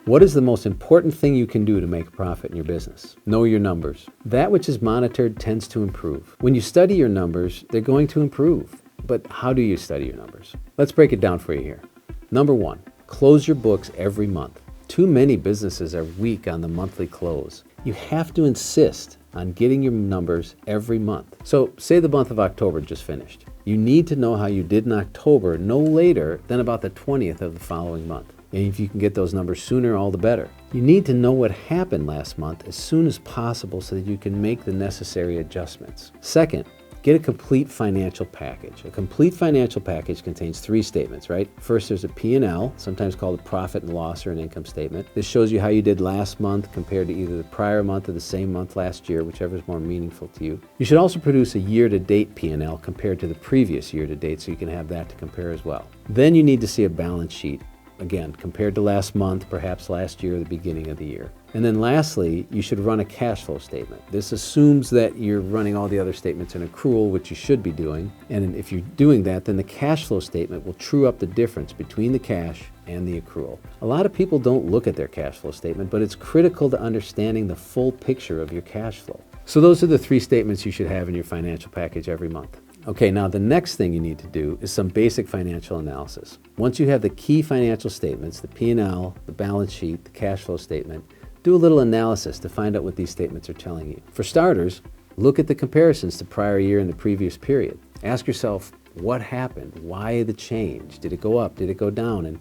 What is the most important thing you can do to make a profit in your business? Know your numbers. That which is monitored tends to improve. When you study your numbers, they're going to improve. But how do you study your numbers? Let's break it down for you here. Number one, close your books every month. Too many businesses are weak on the monthly close. You have to insist on getting your numbers every month. So say the month of October just finished. You need to know how you did in October no later than about the 20th of the following month. And if you can get those numbers sooner, all the better. You need to know what happened last month as soon as possible so that you can make the necessary adjustments. Second, get a complete financial package. A complete financial package contains 3 statements, right? First, there's a P&L, sometimes called a profit and loss or an income statement. This shows you how you did last month compared to either the prior month or the same month last year, whichever is more meaningful to you. You should also produce a year-to-date P&L compared to the previous year-to-date so you can have that to compare as well. Then you need to see a balance sheet. Again, compared to last month, perhaps last year, or the beginning of the year. And then lastly, you should run a cash flow statement. This assumes that you're running all the other statements in accrual, which you should be doing. And if you're doing that, then the cash flow statement will true up the difference between the cash and the accrual. A lot of people don't look at their cash flow statement, but it's critical to understanding the full picture of your cash flow. So those are the 3 statements you should have in your financial package every month. Okay, now the next thing you need to do is some basic financial analysis. Once you have the key financial statements, the P&L, the balance sheet, the cash flow statement, do a little analysis to find out what these statements are telling you. For starters, look at the comparisons to prior year and the previous period. Ask yourself, what happened? Why the change? Did it go up? Did it go down? And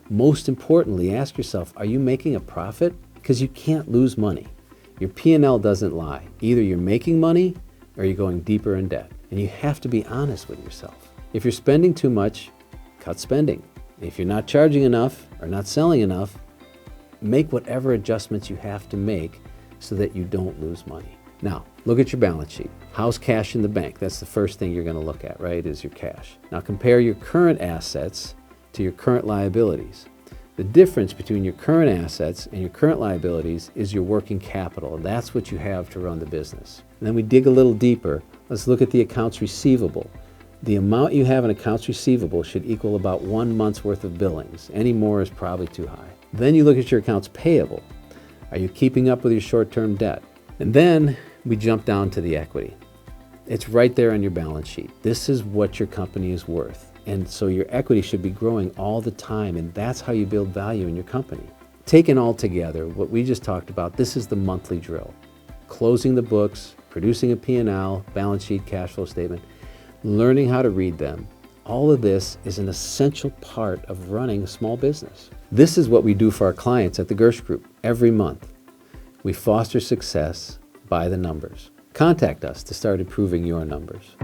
most importantly, ask yourself, are you making a profit? Because you can't lose money. Your P&L doesn't lie. Either you're making money or you're going deeper in debt. And you have to be honest with yourself. If you're spending too much, cut spending. If you're not charging enough or not selling enough, make whatever adjustments you have to make so that you don't lose money. Now, look at your balance sheet. How's cash in the bank? That's the first thing you're going to look at, right, is your cash. Now compare your current assets to your current liabilities. The difference between your current assets and your current liabilities is your working capital. That's what you have to run the business. And then we dig a little deeper. Let's look at the accounts receivable. The amount you have in accounts receivable should equal about 1 month's worth of billings. Any more is probably too high. Then you look at your accounts payable. Are you keeping up with your short-term debt? And then we jump down to the equity. It's right there on your balance sheet. This is what your company is worth. And so your equity should be growing all the time, and that's how you build value in your company. Taken all together, what we just talked about, this is the monthly drill. Closing the books, producing a P&L, balance sheet, cash flow statement, learning how to read them. All of this is an essential part of running a small business. This is what we do for our clients at the Giersch Group every month. We foster success by the numbers. Contact us to start improving your numbers.